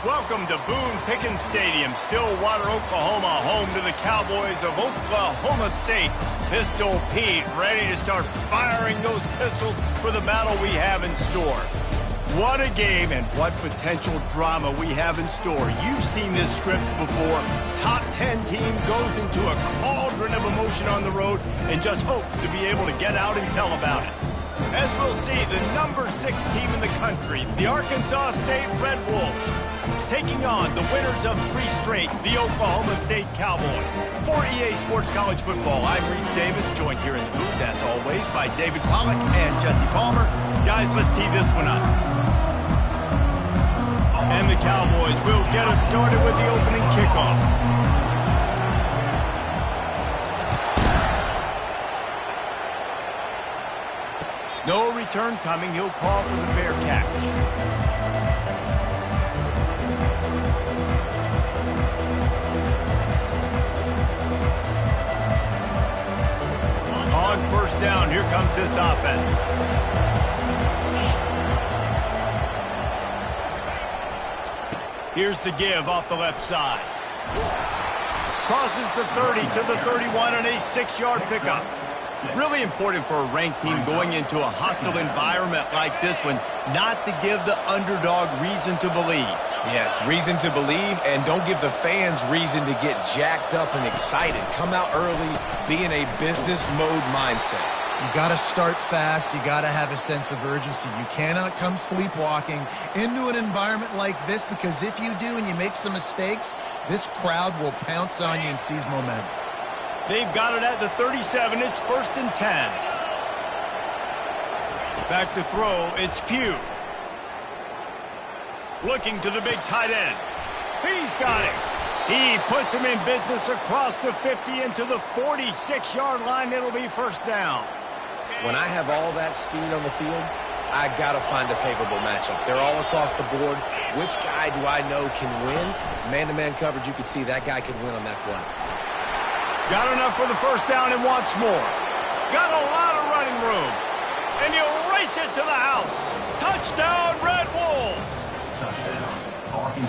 Welcome to Boone Pickens Stadium, Stillwater, Oklahoma, home to the Cowboys of Oklahoma State. Pistol Pete ready to start firing those pistols for the battle we have in store. What a game and what potential drama we have in store. You've seen this script before. Top 10 team goes into a cauldron of emotion on the road and just hopes to be able to get out and tell about it. As we'll see, the number 6 team in the country, the Arkansas State Red Wolves, taking on the winners of 3 straight, the Oklahoma State Cowboys. For EA Sports College Football, I'm Reese Davis, joined here in the booth, as always, by David Pollack and Jesse Palmer. Guys, let's tee this one up. And the Cowboys will get us started with the opening kickoff. No return coming. He'll call for the fair catch. On first down, here comes this offense. Here's the give off the left side. Crosses the 30 to the 31 on a 6-yard pickup. Really important for a ranked team going into a hostile environment like this one, not to give the underdog reason to believe. Yes, reason to believe, and don't give the fans reason to get jacked up and excited. Come out early, be in a business mode mindset. You got to start fast. You got to have a sense of urgency. You cannot come sleepwalking into an environment like this, because if you do and you make some mistakes, this crowd will pounce on you and seize momentum. They've got it at the 37. It's 1st and 10. Back to throw. It's Pugh. Looking to the big tight end. He's got it. He puts him in business across the 50 into the 46-yard line. It'll be first down. When I have all that speed on the field, I got to find a favorable matchup. They're all across the board. Which guy do I know can win? Man-to-man coverage, you can see that guy can win on that play. Got enough for the first down and wants more. Got a lot of running room. And he'll race it to the house. Touchdown, Red Wolves.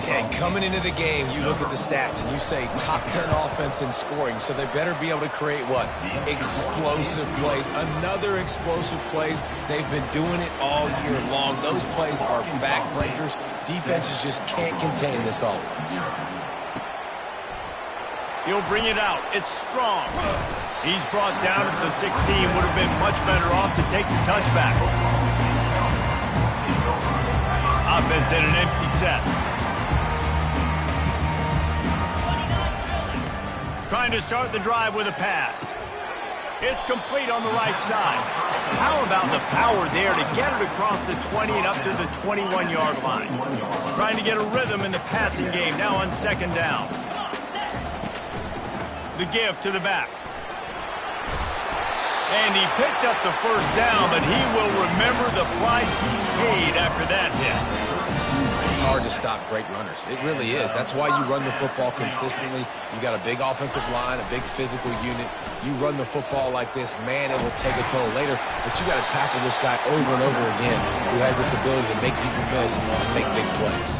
And coming into the game, you look at the stats and you say top 10 offense in scoring, so they better be able to create what? Explosive plays. Another explosive plays. They've been doing it all year long. Those plays are backbreakers. Defenses just can't contain this offense. He'll bring it out. It's Strong. He's brought down at the 16. Would have been much better off to take the touchback. Offense in an empty set. Trying to start the drive with a pass. It's complete on the right side. How about the power there to get it across the 20 and up to the 21-yard line? Trying to get a rhythm in the passing game now on 2nd down. The give to the back. And he picks up the first down, but he will remember the price he paid after that hit. It's hard to stop great runners. It really is. That's why you run the football consistently. You got a big offensive line, a big physical unit. You run the football like this, man, it will take a toll later. But you got to tackle this guy over and over again who has this ability to make people miss and make big plays.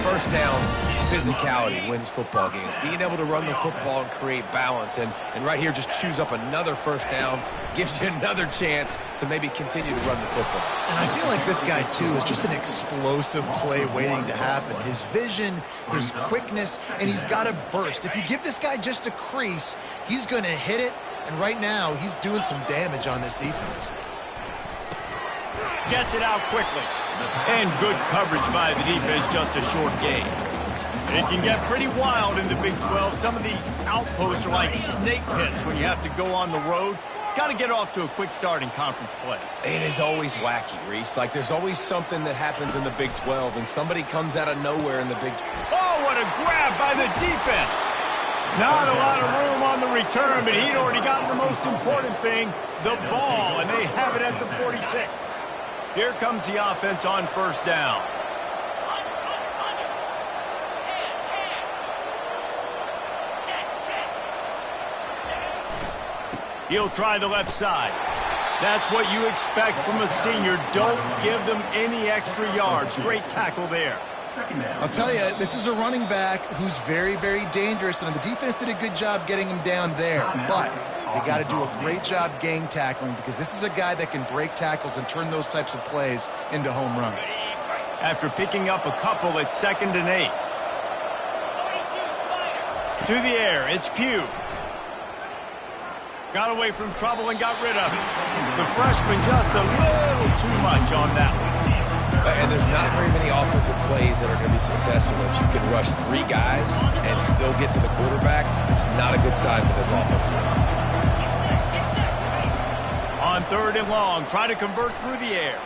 First down, physicality wins football games. Being able to run the football and create balance. And right here, just choose up another first down, gives you another chance to maybe continue to run the football. And I feel like this guy, too, is just an explosive play waiting to happen. His vision, his quickness, and he's got a burst. If you give this guy just a crease, he's going to hit it. And right now, he's doing some damage on this defense. Gets it out quickly. And good coverage by the defense, just a short gain. It can get pretty wild in the Big 12. Some of these outposts are like snake pits when you have to go on the road. Got to get off to a quick start in conference play. It is always wacky, Reese. Like, there's always something that happens in the Big 12, and somebody comes out of nowhere in the Big 12. Oh, what a grab by the defense. Not a lot of room on the return, but he'd already gotten the most important thing, the ball, and they have it at the 46. Here comes the offense on first down. He'll try the left side. That's what you expect from a senior. Don't give them any extra yards. Great tackle there. I'll tell you, this is a running back who's very, very dangerous, and the defense did a good job getting him down there. But they got to do a great job gang tackling, because this is a guy that can break tackles and turn those types of plays into home runs. After picking up a couple, it's 2nd and 8. To the air, it's Pugh. Got away from trouble and got rid of it. The freshman just a little too much on that one. And there's not very many offensive plays that are going to be successful. If you can rush 3 guys and still get to the quarterback, it's not a good sign for this offensive line. On 3rd and long, try to convert through the air.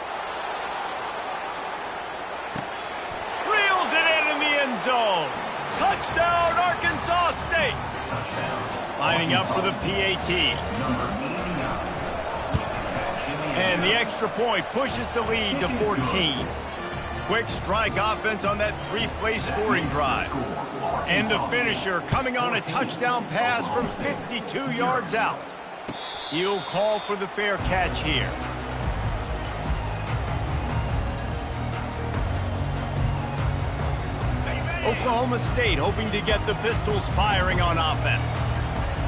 Reels it in the end zone. Touchdown, Arkansas State. Lining up for the PAT. And the extra point pushes the lead to 14. Quick strike offense on that 3-play scoring drive. And the finisher coming on a touchdown pass from 52 yards out. He'll call for the fair catch here. Oklahoma State hoping to get the Pistols firing on offense.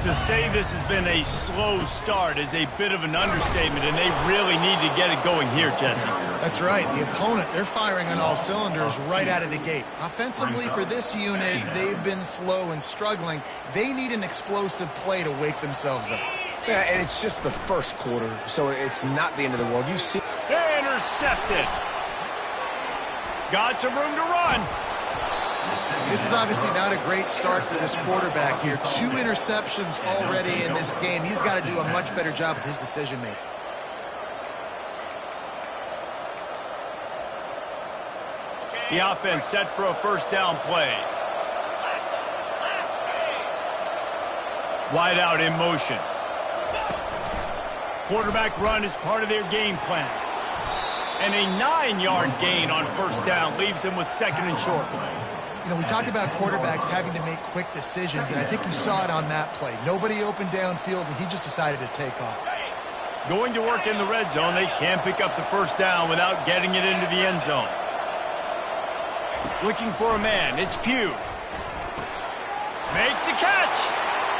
To say this has been a slow start is a bit of an understatement, and they really need to get it going here, Jesse. That's right. The opponent, they're firing on all cylinders right out of the gate. Offensively, for this unit, they've been slow and struggling. They need an explosive play to wake themselves up. Yeah, and it's just the first quarter, so it's not the end of the world. You see... Intercepted. Got some room to run. This is obviously not a great start for this quarterback here. 2 interceptions already in this game. He's got to do a much better job with his decision-making. The offense set for a first down play. Wide out in motion. Quarterback run is part of their game plan. And a 9-yard gain on first down leaves them with 2nd and short. You know, we talk about quarterbacks having to make quick decisions, and I think you saw it on that play. Nobody open downfield, and he just decided to take off. Going to work in the red zone, they can't pick up the first down without getting it into the end zone. Looking for a man, it's Pugh. Makes the catch,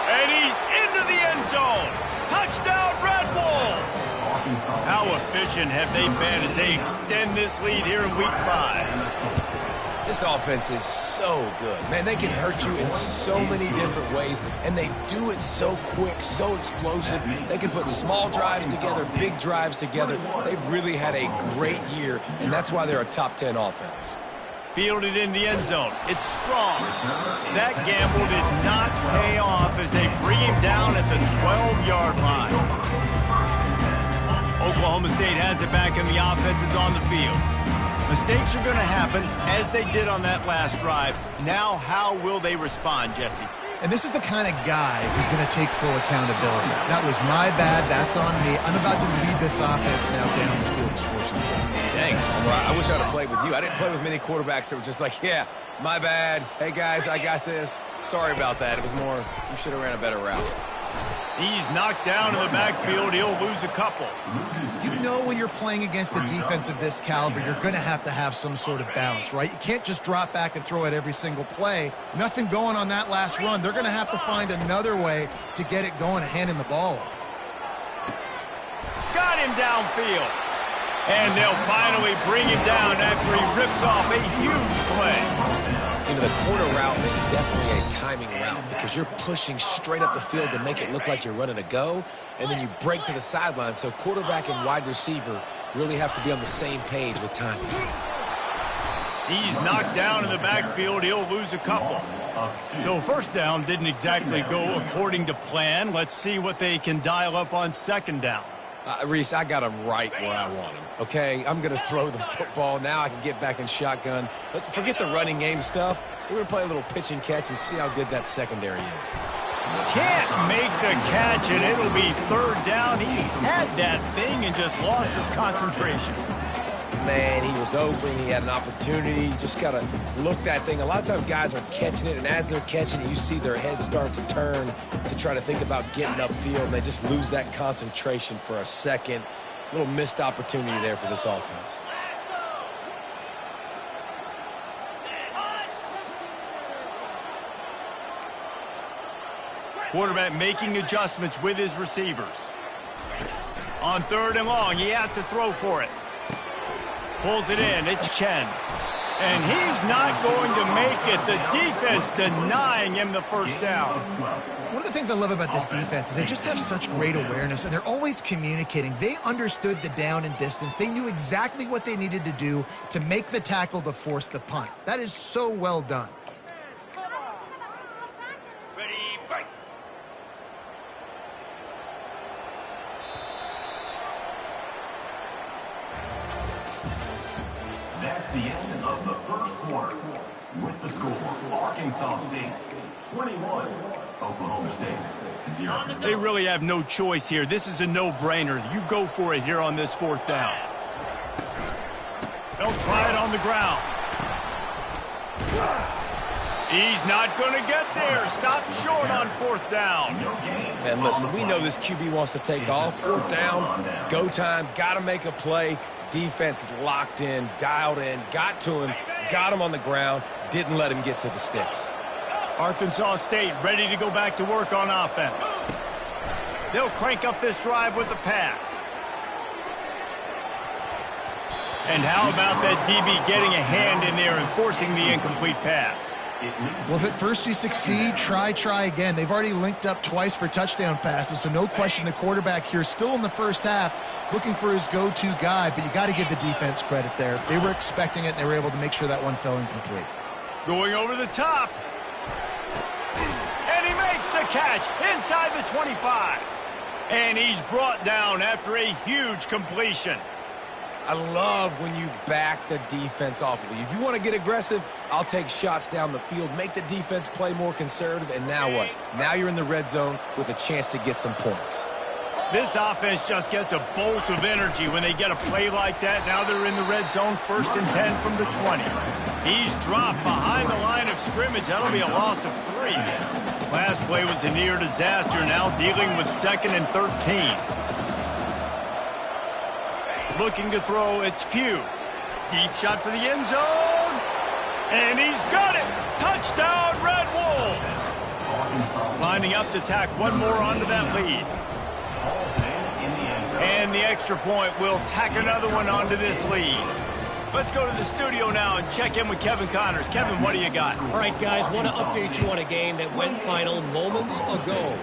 and he's into the end zone. Touchdown, Red Wolves! How efficient have they been as they extend this lead here in Week 5? This offense is so good. Man, they can hurt you in so many different ways, and they do it so quick, so explosive. They can put small drives together, big drives together. They've really had a great year, and that's why they're a top 10 offense. Fielded in the end zone. It's strong. That gamble did not pay off as they bring him down at the 12-yard line. Oklahoma State has it back, and the offense is on the field. Mistakes are going to happen, as they did on that last drive. Now, how will they respond, Jesse? And this is the kind of guy who's going to take full accountability. That was my bad. That's on me. I'm about to lead this offense now down the field to score some points. Dang, I wish I would have played with you. I didn't play with many quarterbacks that were just like, yeah, my bad. Hey, guys, I got this. Sorry about that. It was more, you should have ran a better route. He's knocked down in the backfield. He'll lose a couple. You know when you're playing against a defense of this caliber, you're going to have some sort of balance, right? You can't just drop back and throw it every single play. Nothing going on that last run. They're going to have to find another way to get it going and handing the ball off. Got him downfield. And they'll finally bring him down after he rips off a huge play. You know, the corner route is definitely a timing route because you're pushing straight up the field to make it look like you're running a go, and then you break to the sideline. So quarterback and wide receiver really have to be on the same page with timing. He's knocked down in the backfield. He'll lose a couple. So first down didn't exactly go according to plan. Let's see what they can dial up on second down. Reese, I got him right where I want him, okay? I'm going to throw the football. Now I can get back in shotgun. Let's forget the running game stuff. We're going to play a little pitch and catch and see how good that secondary is. Can't make the catch, and it'll be third down. He had that thing and just lost his concentration. Man, he was open. He had an opportunity. Just got to look that thing. A lot of times guys are catching it, and as they're catching it, you see their head start to turn to try to think about getting upfield, and they just lose that concentration for a second. Little missed opportunity there for this offense. Quarterback making adjustments with his receivers. On 3rd and long, he has to throw for it. Pulls it in. It's Chen. And he's not going to make it. The defense denying him the first down. One of the things I love about this defense is they just have such great awareness, and they're always communicating. They understood the down and distance. They knew exactly what they needed to do to make the tackle to force the punt. That is so well done. Ready, fight. That's the end of the first quarter. With the score, Arkansas State 21, Oklahoma State 0. They really have no choice here. This is a no-brainer. You go for it here on this 4th down. They'll try it on the ground. He's not going to get there. Stop short on 4th down. Man, listen, we know this QB wants to take off. 4th down, go time, got to make a play. Defense locked in, dialed in, got to him, got him on the ground, didn't let him get to the sticks. Arkansas State ready to go back to work on offense. They'll crank up this drive with the pass. And how about that DB getting a hand in there and forcing the incomplete pass? Well, if at first you succeed, try again. They've already linked up twice for touchdown passes, so no question the quarterback here still in the first half looking for his go-to guy, but you got to give the defense credit there. They were expecting it, and they were able to make sure that one fell incomplete. Going over the top. And he makes the catch inside the 25. And he's brought down after a huge completion. I love when you back the defense off of you. If you want to get aggressive, I'll take shots down the field, make the defense play more conservative, and now what? Now you're in the red zone with a chance to get some points. This offense just gets a bolt of energy when they get a play like that. Now they're in the red zone, 1st and 10 from the 20. He's dropped behind the line of scrimmage. That'll be a loss of 3. Last play was a near disaster, now dealing with 2nd and 13. Looking to throw, it's Pugh. Deep shot for the end zone. And he's got it. Touchdown, Red Wolves. Lining up to tack one more onto that lead. And the extra point will tack another one onto this lead. Let's go to the studio now and check in with Kevin Connors. Kevin, what do you got? All right, guys, want to update you on a game that went final moments ago.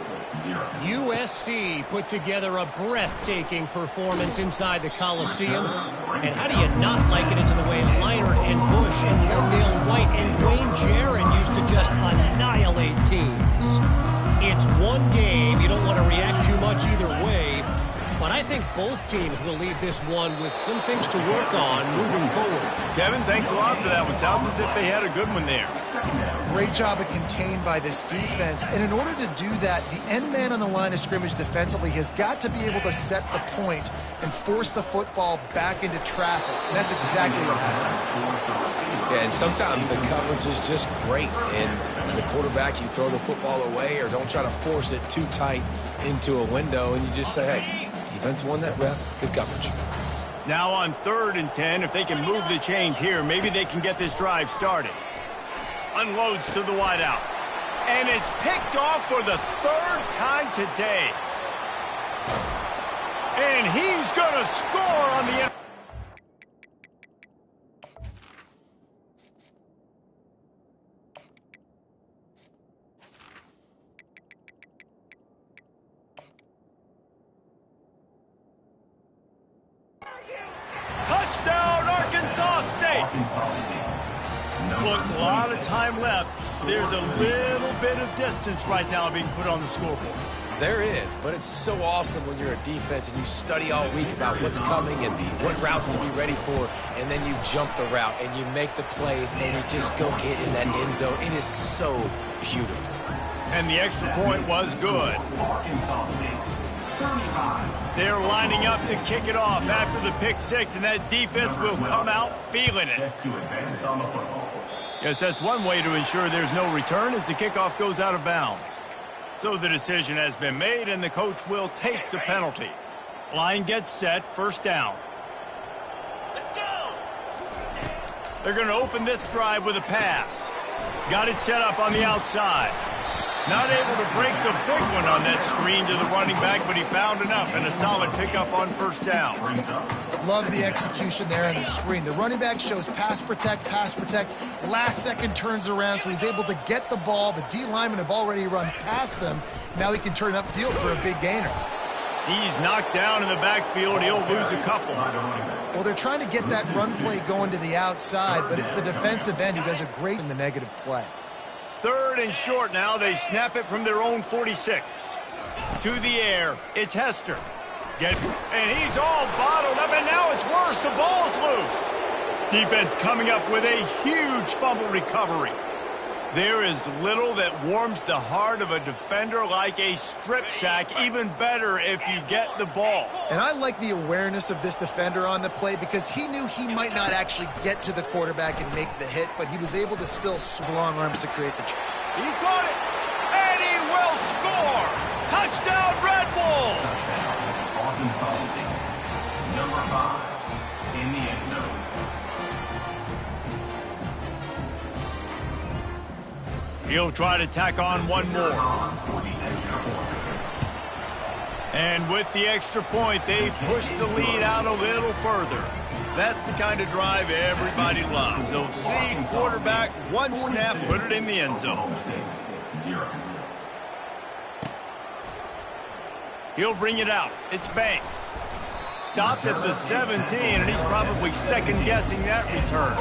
USC put together a breathtaking performance inside the Coliseum. And how do you not liken it to the way Leinart and Bush and Wendell White and Dwayne Jarrett used to just annihilate teams? It's one game. You don't want to react too much either way. But I think both teams will leave this one with some things to work on moving forward. Kevin, thanks a lot for that one. Sounds as if they had a good one there. Great job of contained by this defense. And in order to do that, the end man on the line of scrimmage defensively has got to be able to set the point and force the football back into traffic. And that's exactly what happened. Yeah, and sometimes the coverage is just great. And as a quarterback, you throw the football away or don't try to force it too tight into a window. And you just say, hey, defense won that rep. Good coverage. Now on 3rd and 10, if they can move the chains here, maybe they can get this drive started. Unloads to the wideout. And it's picked off for the 3rd time today. And he's going to score on the... Touchdown, Arkansas State! Look, a lot of time left. There's a little bit of distance right now being put on the scoreboard. There is, but it's so awesome when you're a defense and you study all week about what's coming and what routes to be ready for, and then you jump the route and you make the plays and you just go get in that end zone. It is so beautiful. And the extra point was good. They're lining up to kick it off after the pick six, and that defense will come out feeling it. Yes, that's one way to ensure there's no return as the kickoff goes out of bounds. So the decision has been made, and the coach will take the penalty. Line gets set, 1st down. Let's go! They're going to open this drive with a pass. Got it set up on the outside. Not able to break the big one on that screen to the running back, but he found enough and a solid pickup on first down. Love the execution there on the screen. The running back shows pass protect, last second turns around, so he's able to get the ball. The D linemen have already run past him. Now he can turn upfield for a big gainer. He's knocked down in the backfield. He'll lose a couple. Well, they're trying to get that run play going to the outside, but it's the defensive end who does a great in the negative play. 3rd and short now. They snap it from their own 46. To the air. It's Hester. And he's all bottled up, and now it's worse. The ball's loose. Defense coming up with a huge fumble recovery. There is little that warms the heart of a defender like a strip sack. Even better if you get the ball. And I like the awareness of this defender on the play because he knew he might not actually get to the quarterback and make the hit, but he was able to still swing his long arms to create the... He got it, and he will score. Touchdown, Red Bulls. Arkansas State, number 5 in the end zone. He'll try to tack on one more. And with the extra point, they push the lead out a little further. That's the kind of drive everybody loves. They'll see quarterback, one snap, put it in the end zone. He'll bring it out. It's Banks. Stopped at the 17, and he's probably second-guessing that return.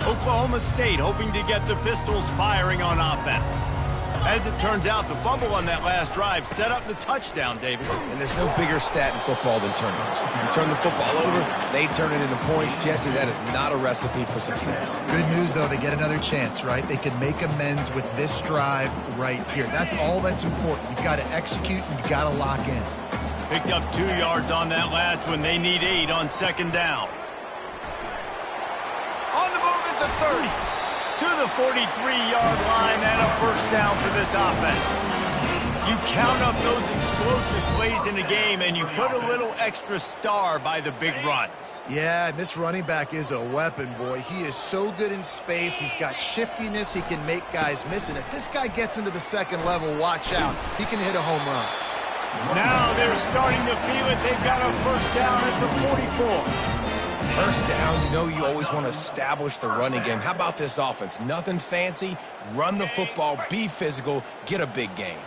Oklahoma State hoping to get the Pistols firing on offense. As it turns out, the fumble on that last drive set up the touchdown, David. And there's no bigger stat in football than turnovers. You turn the football over, they turn it into points. Jesse, that is not a recipe for success. Good news, though, they get another chance, right? They can make amends with this drive right here. That's all that's important. You've got to execute, and you've got to lock in. Picked up 2 yards on that last one. They need 8 on second down. On the move at the 30. To the 43-yard line and a first down for this offense. You count up those explosive plays in a game, and you put a little extra star by the big runs. Yeah, and this running back is a weapon, boy. He is so good in space. He's got shiftiness. He can make guys miss. And if this guy gets into the second level, watch out. He can hit a home run. Now they're starting to feel it. They've got a first down at the 44. First down, you know you always want to establish the running game. How about this offense? Nothing fancy. Run the football, be physical, get a big gain.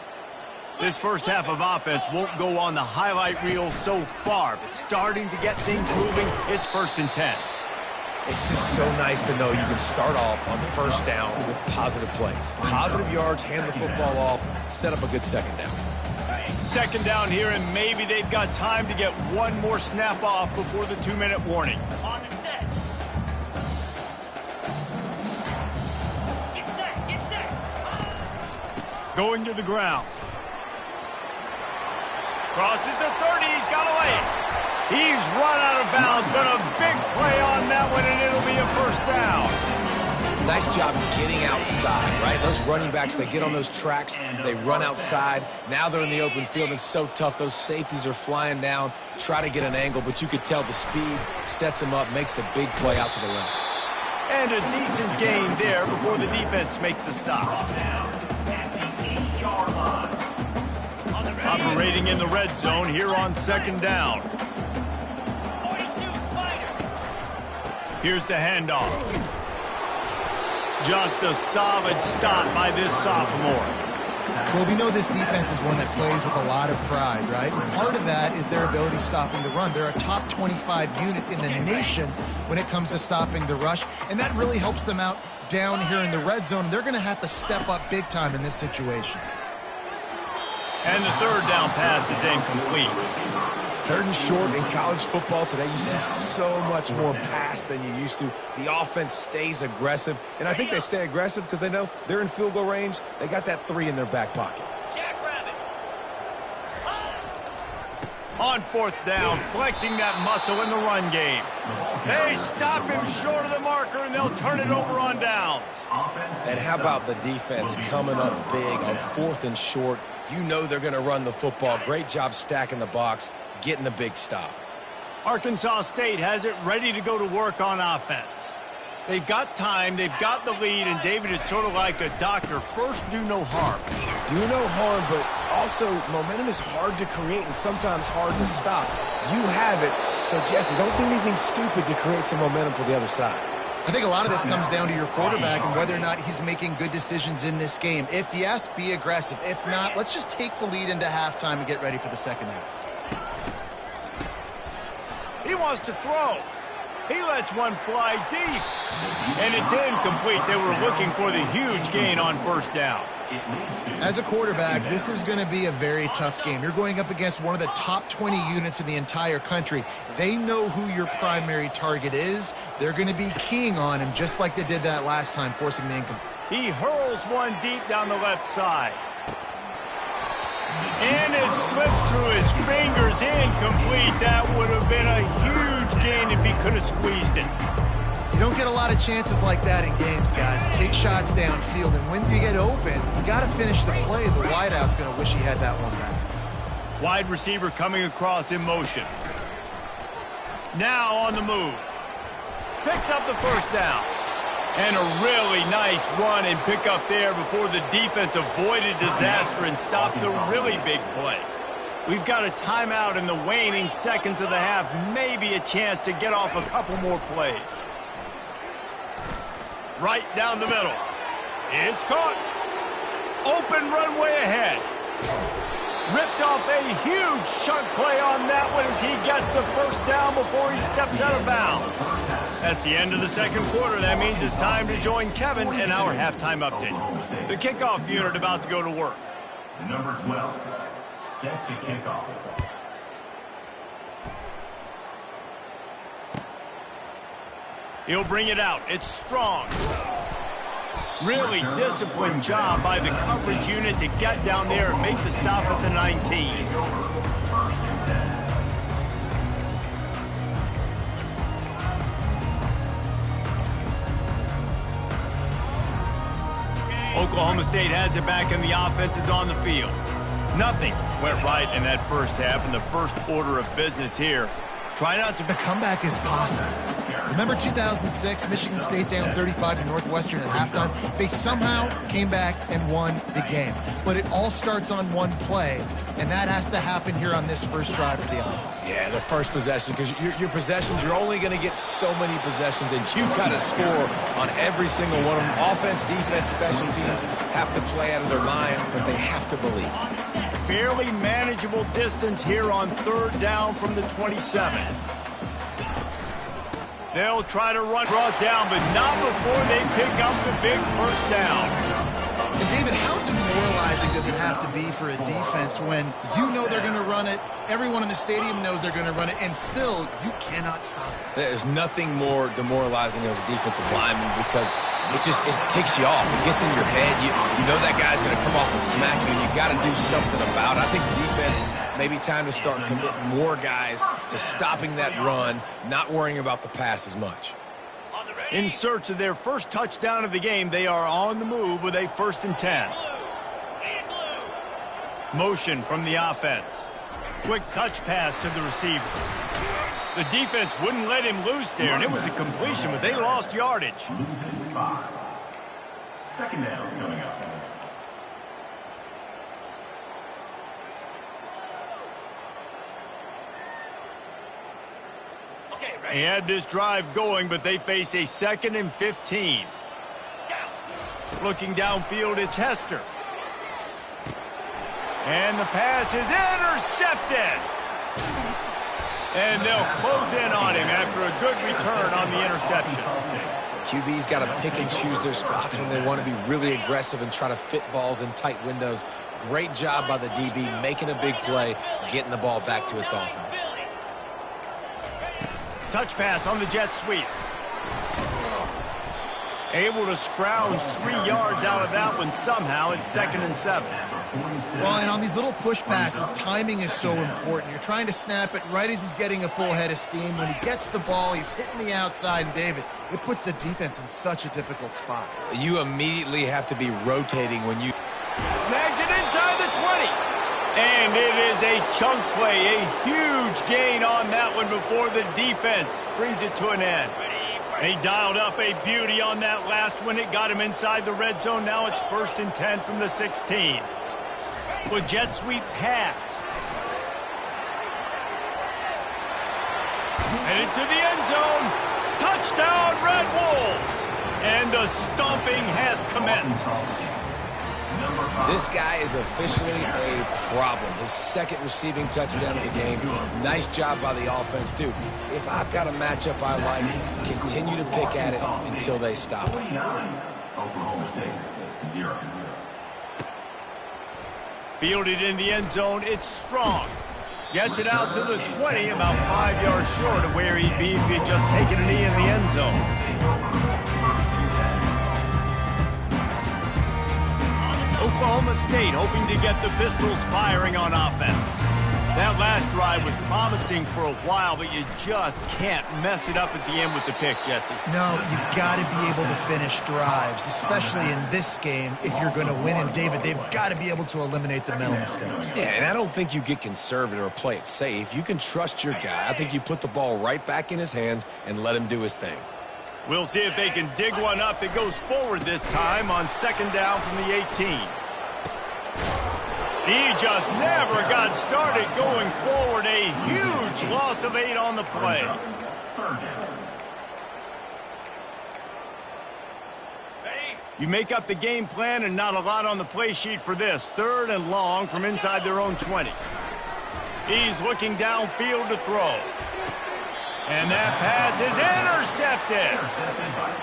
This first half of offense won't go on the highlight reel so far, but starting to get things moving, it's 1st and 10. It's just so nice to know you can start off on first down with positive plays. Positive yards, hand the football off, set up a good second down. Second down here, and maybe they've got time to get one more snap off before the 2-minute warning. On and set. Get set, get set. Going to the ground. Crosses the 30, he's got away. He's run out of bounds, but a big play on that one, and it'll be a first down. Nice job getting outside, right? Those running backs, they get on those tracks, they run outside. Now they're in the open field. It's so tough. Those safeties are flying down, try to get an angle, but you could tell the speed sets them up, makes the big play out to the left. And a decent gain there before the defense makes the stop. Operating in the red zone here on second down. 42 Spider. Here's the handoff. Just a solid stop by this sophomore. Well, we know this defense is one that plays with a lot of pride, right? And part of that is their ability stopping the run. They're a top 25 unit in the nation when it comes to stopping the rush, and that really helps them out down here in the red zone. They're going to have to step up big time in this situation. And the third down pass is incomplete. 3rd and short in college football today, you see so much more pass than you used to. The offense stays aggressive, and I think they stay aggressive because they know they're in field goal range. They got that 3 in their back pocket. Jackrabbit. On 4th down, flexing that muscle in the run game. They stop him short of the marker, and they'll turn it over on downs. And how about the defense coming up big on 4th and short? You know they're going to run the football. Great job stacking the box, getting the big stop. Arkansas State has it ready to go to work on offense. They've got time, they've got the lead, and David, it's sort of like a doctor. First, do no harm. Do no harm, but also momentum is hard to create and sometimes hard to stop. You have it, so Jesse, don't do anything stupid to create some momentum for the other side. I think a lot of this comes down to your quarterback and whether or not he's making good decisions in this game. If yes, be aggressive. If not, let's just take the lead into halftime and get ready for the second half. He wants to throw. He lets one fly deep. And it's incomplete. They were looking for the huge gain on first down. As a quarterback, this is going to be a very tough game. You're going up against one of the top 20 units in the entire country. They know who your primary target is. They're going to be keying on him just like they did that last time, forcing the incomplete. He hurls one deep down the left side. And it slips through his fingers, incomplete. That would have been a huge gain if he could have squeezed it. You don't get a lot of chances like that in games, guys. Take shots downfield, and when you get open, you got to finish the play. The wideout's going to wish he had that one back. Wide receiver coming across in motion. Now on the move. Picks up the first down. And a really nice run and pick up there before the defense avoided disaster and stopped the really big play. We've got a timeout in the waning seconds of the half. Maybe a chance to get off a couple more plays. Right down the middle. It's caught. Open runway ahead. Ripped off a huge chunk play on that one as he gets the first down before he steps out of bounds. That's the end of the second quarter. That means it's time to join Kevin in our halftime update. The kickoff unit about to go to work. Number 12, set to kick off. He'll bring it out. It's strong. Really disciplined job by the coverage unit to get down there and make the stop at the 19. Oklahoma State has it back and the offense is on the field. Nothing went right in that first half in the first order of business here. Try not to... The comeback is possible. Remember 2006, Michigan State down 35 to Northwestern at halftime? They somehow came back and won the game. But it all starts on one play, and that has to happen here on this first drive for the offense. Yeah, the first possession, because your possessions, you're only going to get so many possessions, and you've got to score on every single one of them. Offense, defense, special teams have to play out of their mind, but they have to believe. Fairly manageable distance here on third down from the 27. They'll try to run brought down, but not before they pick up the big first down. And David, how demoralizing does it have to be for a defense when you know they're going to run it, everyone in the stadium knows they're going to run it, and still you cannot stop it? There's nothing more demoralizing as a defensive lineman because it ticks you off. It gets in your head. You know that guy's going to come off and smack you, and you got to do something about it. I think the defense, maybe time to start committing more guys to stopping that run, not worrying about the pass as much. In search of their first touchdown of the game, they are on the move with a 1st and 10. Motion from the offense. Quick touch pass to the receiver. The defense wouldn't let him loose there, and it was a completion, but they lost yardage. Loses 5. Second down coming up. He had this drive going, but they face a 2nd and 15. Looking downfield, it's Hester. And the pass is intercepted. And they'll close in on him after a good return on the interception. QB's got to pick and choose their spots when they want to be really aggressive and try to fit balls in tight windows. Great job by the DB making a big play, getting the ball back to its offense. Touch pass on the jet sweep. Able to scrounge 3 yards out of that one somehow. It's 2nd and 7. Well, and on these little push passes, timing is so important. You're trying to snap it right as he's getting a full head of steam. When he gets the ball, he's hitting the outside, and David, it puts the defense in such a difficult spot. You immediately have to be rotating when you... Snags it inside the 20. And it is a chunk play, a huge gain on that one before the defense brings it to an end. He dialed up a beauty on that last one. It got him inside the red zone. Now it's 1st and 10 from the 16. With jet sweep pass. Headed to the end zone. Touchdown, Red Wolves. And the stomping has commenced. This guy is officially a problem. His 2nd receiving touchdown of the game. Nice job by the offense. Dude, if I've got a matchup I like, continue to pick at it until they stop it. Oklahoma State, 0. Fielded in the end zone. It's Strong. Gets it out to the 20, about 5 yards short of where he'd be if he had just taken a knee in the end zone. Oklahoma State hoping to get the Pistols firing on offense. That last drive was promising for a while, but you just can't mess it up at the end with the pick, Jesse. No, you got to be able to finish drives, especially in this game. If you're going to win, and David, they've got to be able to eliminate the mental mistakes. Yeah, and I don't think you get conservative or play it safe. You can trust your guy. I think you put the ball right back in his hands and let him do his thing. We'll see if they can dig one up that goes forward this time on 2nd down from the 18. He just never got started going forward. A huge loss of 8 on the play. You make up the game plan and not a lot on the play sheet for this. 3rd and long from inside their own 20. He's looking downfield to throw. And that pass is intercepted.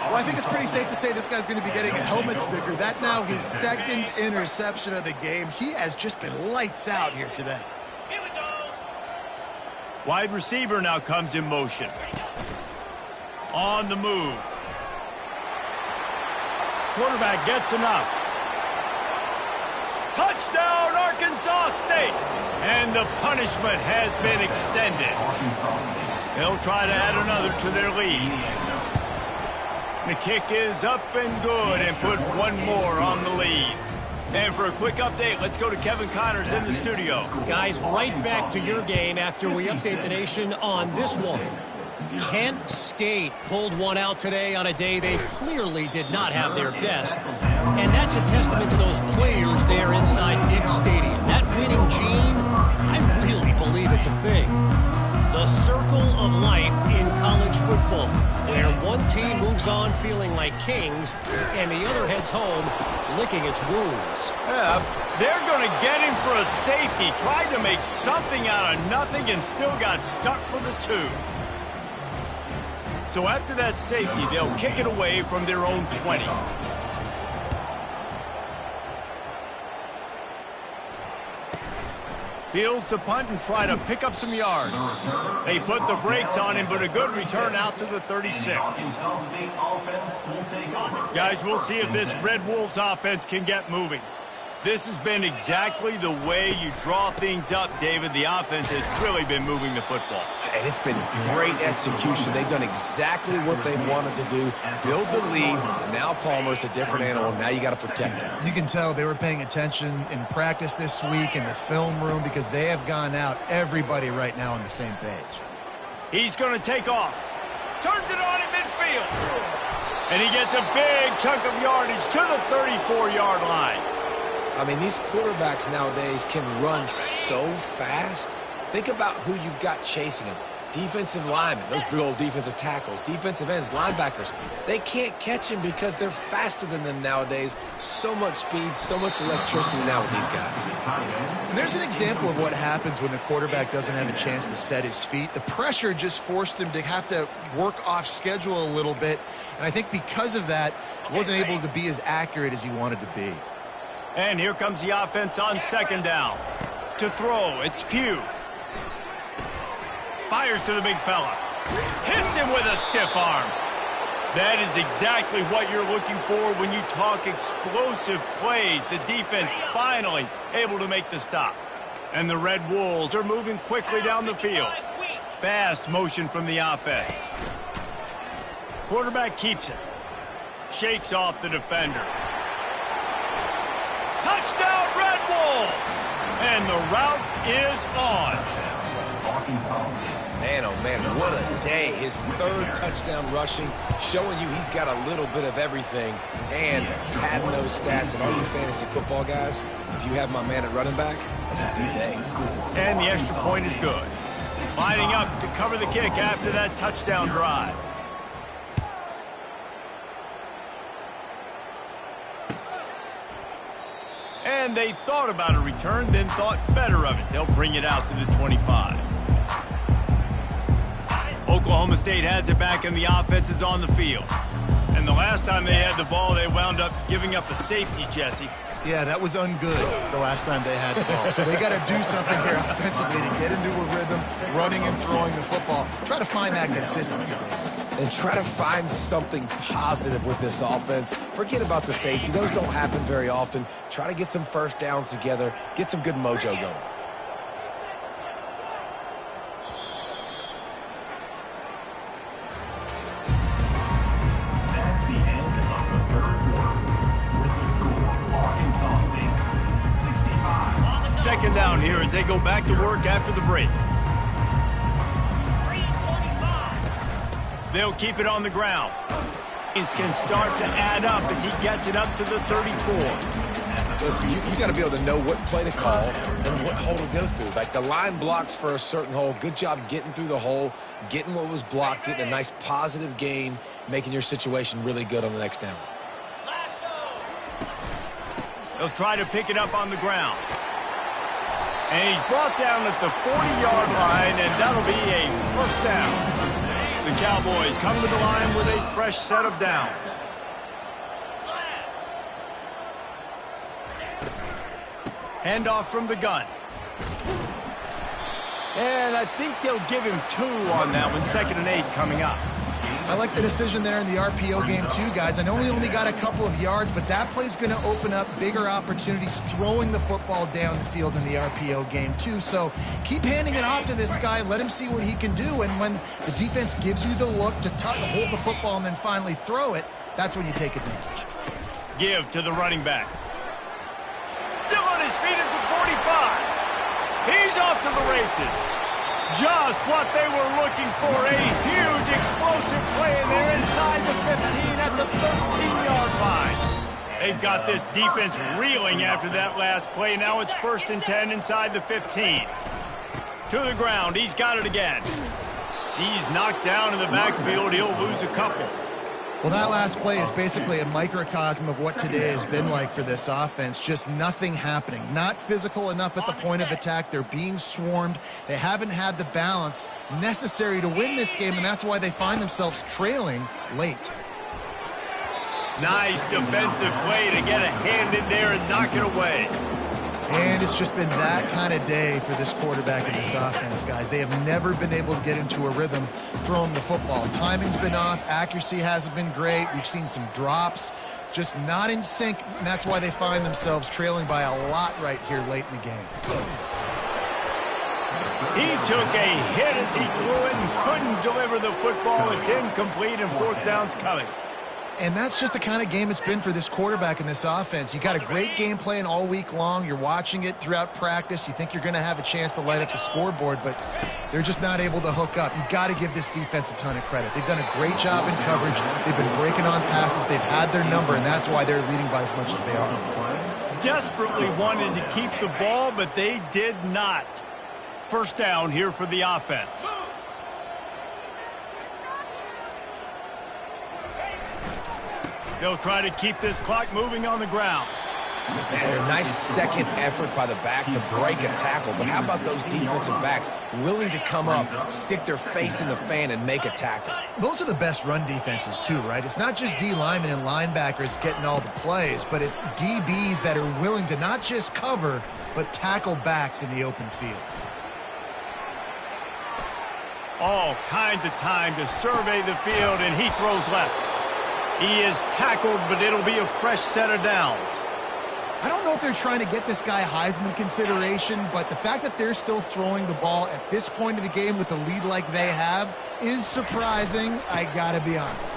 Well, I think it's pretty safe to say this guy's going to be getting a helmet sticker. That now his 2nd interception of the game. He has just been lights out here today. Here we go. Wide receiver now comes in motion. On the move. Quarterback gets enough. Touchdown, Arkansas State. And the punishment has been extended. They'll try to add another to their lead. The kick is up and good and put one more on the lead. And for a quick update, let's go to Kevin Connors in the studio. Guys, right back to your game after we update the nation on this one. Kent State pulled one out today on a day they clearly did not have their best. And that's a testament to those players there inside Dick's Stadium. That winning gene, I really believe it's a thing. The circle of life in college football, where one team moves on feeling like kings and the other heads home licking its wounds. Yeah, they're going to get him for a safety. Tried to make something out of nothing and still got stuck for the 2. So after that safety, they'll kick it away from their own 20. Fields to punt and try to pick up some yards. They put the brakes on him, but a good return out to the 36. Guys, we'll see if this Red Wolves offense can get moving. This has been exactly the way you draw things up, David. The offense has really been moving the football. And it's been great execution. They've done exactly what they wanted to do, build the lead, and now Palmer's a different animal. Now you got to protect him. You can tell they were paying attention in practice this week in the film room because they have gone out, everybody right now on the same page. He's going to take off. Turns it on in midfield. And he gets a big chunk of yardage to the 34-yard line. I mean, these quarterbacks nowadays can run so fast. Think about who you've got chasing them. Defensive linemen, those big old defensive tackles, defensive ends, linebackers. They can't catch him because they're faster than them nowadays. So much speed, so much electricity now with these guys. And there's an example of what happens when the quarterback doesn't have a chance to set his feet. The pressure just forced him to have to work off schedule a little bit. And I think because of that, wasn't able to be as accurate as he wanted to be. And here comes the offense on 2nd down. To throw, it's Pugh. Fires to the big fella. Hits him with a stiff arm. That is exactly what you're looking for when you talk explosive plays. The defense finally able to make the stop. And the Red Wolves are moving quickly down the field. Fast motion from the offense. Quarterback keeps it. Shakes off the defender. Touchdown, Red Wolves! And the route is on. Arkansas State. Man, oh man, what a day. His third touchdown rushing, showing you he's got a little bit of everything. And padding those stats. And all you fantasy football guys, if you have my man at running back, that's a good day. And the extra point is good. Lining up to cover the kick after that touchdown drive. And they thought about a return, then thought better of it. They'll bring it out to the 25. Oklahoma State has it back, and the offense is on the field. And the last time they had the ball, they wound up giving up a safety, Jesse. Yeah, that was ungood the last time they had the ball. So they got to do something here offensively to get into a rhythm, running and throwing the football. Try to find that consistency. And try to find something positive with this offense. Forget about the safety. Those don't happen very often. Try to get some first downs together. Get some good mojo going. That's the end of the third quarter. With the score, Arkansas State 65. Second down here as they go back to work after the break. 3:25. They'll keep it on the ground. Things can start to add up as he gets it up to the 34. Listen, you got to be able to know what play to call and what hole to go through. Like the line blocks for a certain hole. Good job getting through the hole, getting what was blocked, getting a nice positive gain, making your situation really good on the next down. They'll try to pick it up on the ground. And he's brought down at the 40-yard line, and that'll be a first down. The Cowboys come to the line with a fresh set of downs. Handoff from the gun. And I think they'll give him 2 on that one. 2nd and 8 coming up. I like the decision there in the RPO game too, guys. I know he only got a couple of yards, but that play's going to open up bigger opportunities throwing the football down the field in the RPO game too. So keep handing it off to this guy. Let him see what he can do. And when the defense gives you the look to hold the football and then finally throw it, that's when you take advantage. Give to the running back. Still on his feet at the 45. He's off to the races. Just what they were looking for, a huge explosive play, and they're inside the 15 at the 13-yard line. They've got this defense reeling after that last play. Now it's 1st and 10 inside the 15. To the ground, he's got it again. He's knocked down in the backfield. He'll lose a couple. Well, that last play is basically a microcosm of what today has been like for this offense. Just nothing happening. Not physical enough at the point of attack. They're being swarmed. They haven't had the balance necessary to win this game, and that's why they find themselves trailing late. Nice defensive play to get a hand in there and knock it away. And it's just been that kind of day for this quarterback and this offense, guys. They have never been able to get into a rhythm throwing the football. Timing's been off. Accuracy hasn't been great. We've seen some drops. Just not in sync, and that's why they find themselves trailing by a lot right here late in the game. He took a hit as he threw it and couldn't deliver the football. It's incomplete, and 4th down's coming. And that's just the kind of game it's been for this quarterback in this offense. You got a great game plan all week long. You're watching it throughout practice. You think you're going to have a chance to light up the scoreboard, but they're just not able to hook up. You've got to give this defense a ton of credit. They've done a great job in coverage. They've been breaking on passes. They've had their number, and that's why they're leading by as much as they are. Desperately wanted to keep the ball, but they did not. First down here for the offense. They'll try to keep this clock moving on the ground. Man, a nice second effort by the back to break a tackle. But how about those defensive backs willing to come up, stick their face in the fan, and make a tackle? Those are the best run defenses too, right? It's not just D linemen and linebackers getting all the plays, but it's DBs that are willing to not just cover, but tackle backs in the open field. All kinds of time to survey the field, and he throws left. He is tackled, but it'll be a fresh set of downs. I don't know if they're trying to get this guy Heisman consideration, but the fact that they're still throwing the ball at this point of the game with a lead like they have is surprising, I gotta be honest.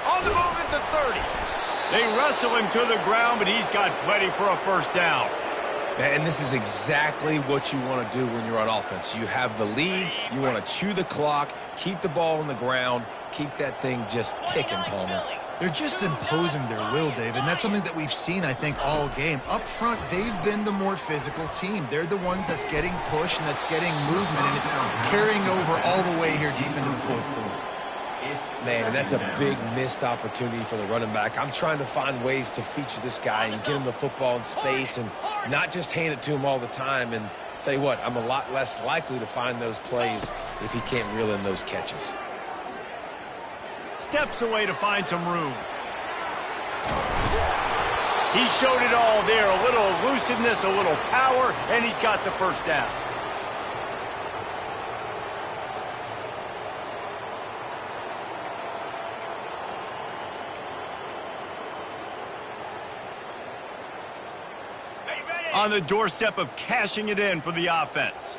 On the move at the 30. They wrestle him to the ground, but he's got plenty for a first down. And this is exactly what you want to do when you're on offense. You have the lead. You want to chew the clock, keep the ball on the ground, keep that thing just ticking, Palmer. They're just imposing their will, Dave, and that's something that we've seen, I think, all game. Up front, they've been the more physical team. They're the ones that's getting pushed and that's getting movement, and it's carrying over all the way here deep into the fourth quarter. Man, and that's a big missed opportunity for the running back. I'm trying to find ways to feature this guy and get him the football in space and not just hand it to him all the time. And tell you what, I'm a lot less likely to find those plays if he can't reel in those catches. Steps away to find some room. He showed it all there. A little elusiveness, a little power, and he's got the first down. On the doorstep of cashing it in for the offense.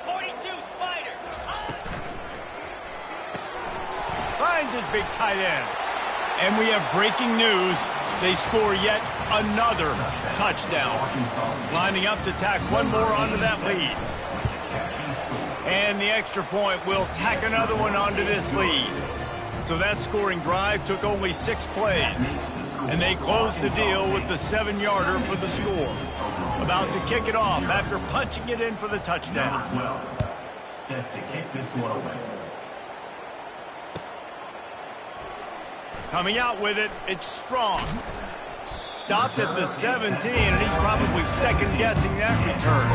42 Spider. Finds his big tight end. And we have breaking news. They score yet another touchdown. Lining up to tack one more onto that lead. And the extra point will tack another one onto this lead. So that scoring drive took only 6 plays. And they closed the deal with the 7-yarder for the score. About to kick it off after punching it in for the touchdown. Number 12, set to kick this one away. Coming out with it, it's Strong. Stopped at the 17, and he's probably second-guessing that return.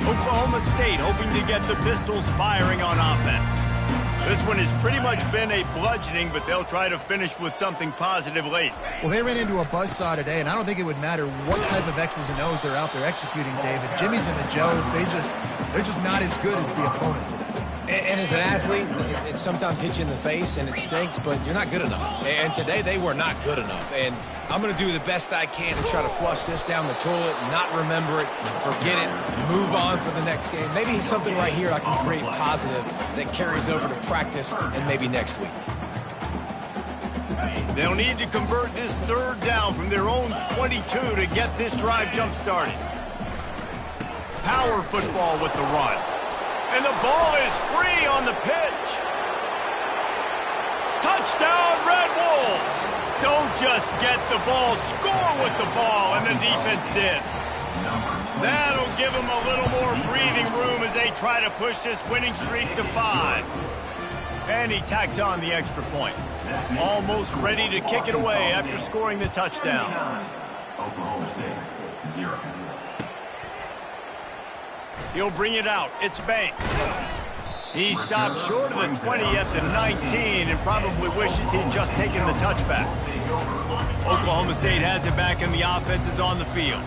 Oklahoma State hoping to get the Pistols firing on offense. This one has pretty much been a bludgeoning, but they'll try to finish with something positive late. Well, they ran into a buzzsaw today, and I don't think it would matter what type of X's and O's they're out there executing, David. Jimmy's and the Joes, they're just not as good as the opponent today. And as an athlete, it sometimes hits you in the face and it stinks, but you're not good enough. And today they were not good enough. And I'm going to do the best I can to try to flush this down the toilet, not remember it, forget it, move on for the next game. Maybe something right here I can create positive that carries over to practice and maybe next week. They'll need to convert this third down from their own 22 to get this drive jump-started. Power football with the run. And the ball is free on the pitch. Touchdown, Red Wolves. Don't just get the ball, score with the ball, and the defense did. That'll give them a little more breathing room as they try to push this winning streak to 5. And he tacks on the extra point. Almost ready to kick it away after scoring the touchdown. Oklahoma State, 0. He'll bring it out. It's Banks. He stopped short of the 20 at the 19 and probably wishes he'd just taken the touchback. Oklahoma State has it back and the offense is on the field.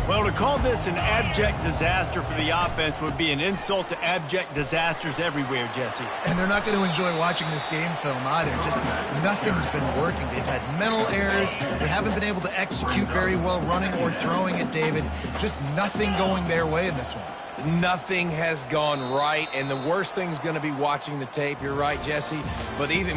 Well, to call this an abject disaster for the offense would be an insult to abject disasters everywhere, Jesse. And they're not going to enjoy watching this game film either. Just nothing's been working. They've had mental errors. They haven't been able to execute very well running or throwing it, David. Just nothing going their way in this one. Nothing has gone right, and the worst thing is going to be watching the tape. You're right, Jesse, but even